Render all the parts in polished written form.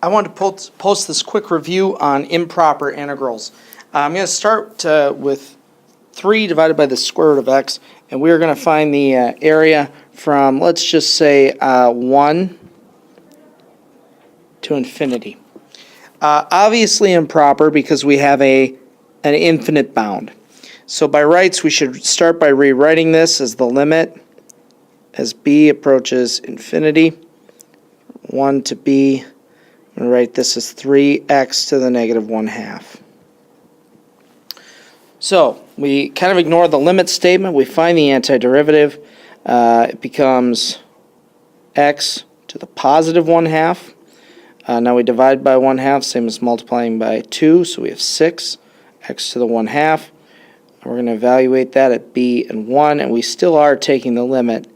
I wanted to post this quick review on improper integrals. I'm going to start with 3 divided by the square root of x, and we're going to find the area from, let's just say, 1 to infinity. Obviously improper because we have an infinite bound. So by rights, we should start by rewriting this as the limit as b approaches infinity. 1 to b, I'm going to write this as 3x to the negative 1/2. So we kind of ignore the limit statement. We find the antiderivative. It becomes x to the positive 1/2. Now we divide by 1/2, same as multiplying by 2, so we have 6, x to the 1/2. We're going to evaluate that at b and 1, and we still are taking the limit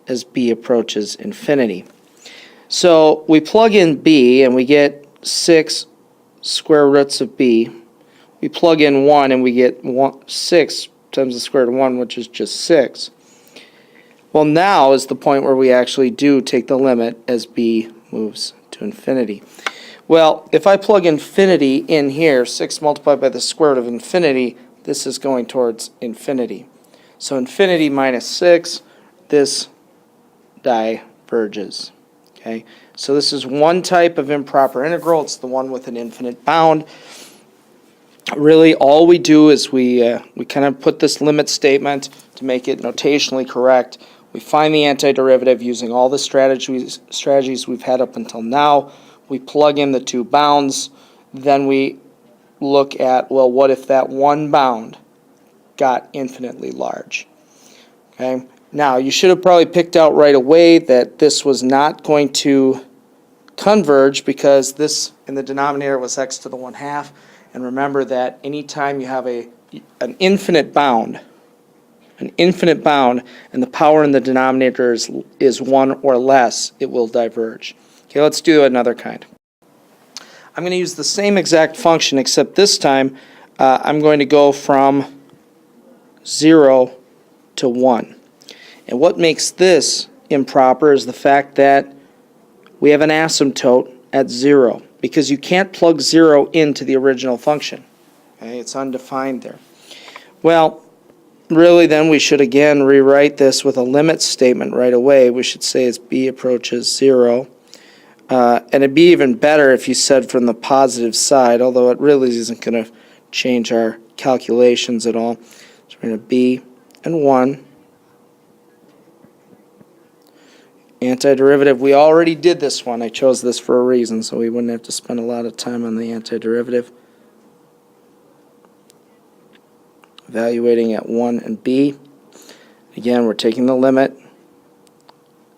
as b approaches infinity. So we plug in b, and we get 6 square roots of b. We plug in 1, and we get 6 times the square root of 1, which is just 6. Well, now is the point where we actually do take the limit as b moves to infinity. Well, if I plug infinity in here, 6 multiplied by the square root of infinity, this is going towards infinity. So infinity minus 6, this diverges. Okay, so this is one type of improper integral. It's the one with an infinite bound. Really, all we do is we kind of put this limit statement to make it notationally correct. We find the antiderivative using all the strategies we've had up until now. We plug in the 2 bounds. Then we look at, well, what if that one bound got infinitely large? Okay. Now, you should have probably picked out right away that this was not going to converge because this in the denominator was x to the 1/2. And remember that anytime you have an infinite bound, and the power in the denominator is 1 or less, it will diverge. Okay, let's do another kind. I'm going to use the same exact function, except this time I'm going to go from 0 to 1. And what makes this improper is the fact that we have an asymptote at 0, because you can't plug 0 into the original function. Okay, it's undefined there. Well, really then we should again rewrite this with a limit statement right away. We should say as b approaches 0. And it'd be even better if you said from the positive side, although it really isn't going to change our calculations at all. So we're going to b and 1. Antiderivative, we already did this one. I chose this for a reason, so we wouldn't have to spend a lot of time on the antiderivative. Evaluating at 1 and b. Again, we're taking the limit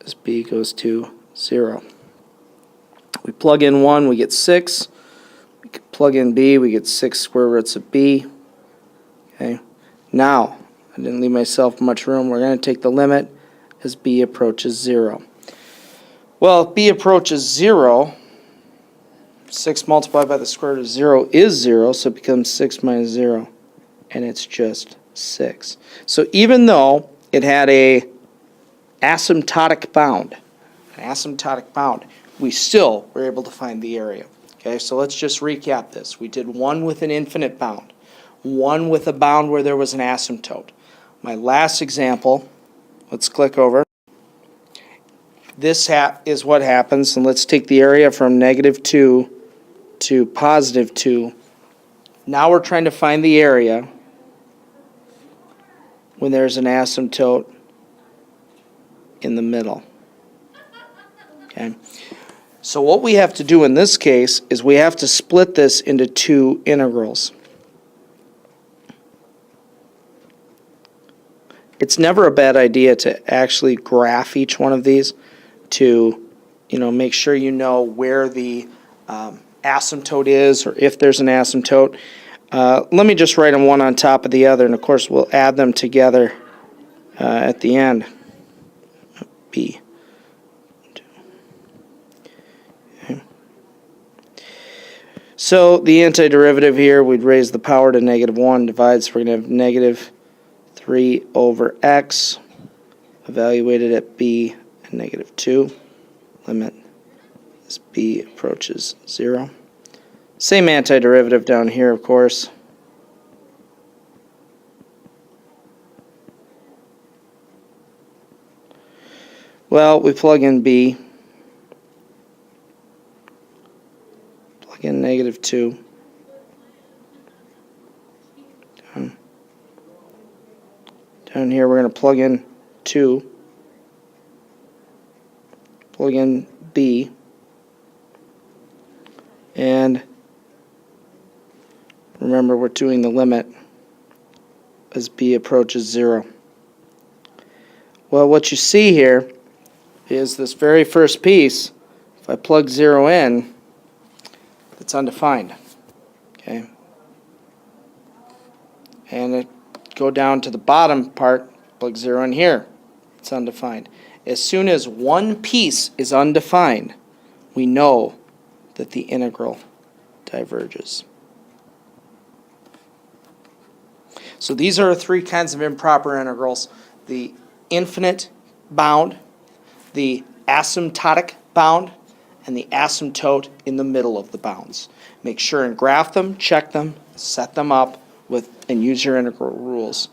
as b goes to 0. We plug in 1, we get 6. We plug in b, we get 6 square roots of b. Okay. Now, I didn't leave myself much room. We're going to take the limit as b approaches 0. Well, if b approaches 0, 6 multiplied by the square root of 0 is 0, so it becomes 6 minus 0, and it's just 6. So even though it had a asymptotic bound, we still were able to find the area. Okay, so let's just recap this. We did one with an infinite bound, one with a bound where there was an asymptote. My last example, let's click over. This is what happens, and let's take the area from -2 to +2. Now we're trying to find the area when there's an asymptote in the middle. Okay. So what we have to do in this case is we have to split this into 2 integrals. It's never a bad idea to actually graph each one of these to, make sure you know where the asymptote is, or if there's an asymptote. Let me just write them one on top of the other, and of course we'll add them together at the end. B. Okay. So the antiderivative here, we'd raise the power to -1, divides, so we're going to have -3 over x, evaluated at b and -2, limit as b approaches 0. Same antiderivative down here, of course. Well, we plug in b, plug in -2. Down here, we're going to plug in 2, plug in b, and remember we're doing the limit as b approaches 0. Well, what you see here is this very first piece. If I plug 0 in, it's undefined. Okay, and it go down to the bottom part, plug 0 in here, it's undefined. As soon as one piece is undefined, we know that the integral diverges. So these are three kinds of improper integrals: the infinite bound, the asymptotic bound, and the asymptote in the middle of the bounds. Make sure and graph them, check them, set them up with, and use your integral rules.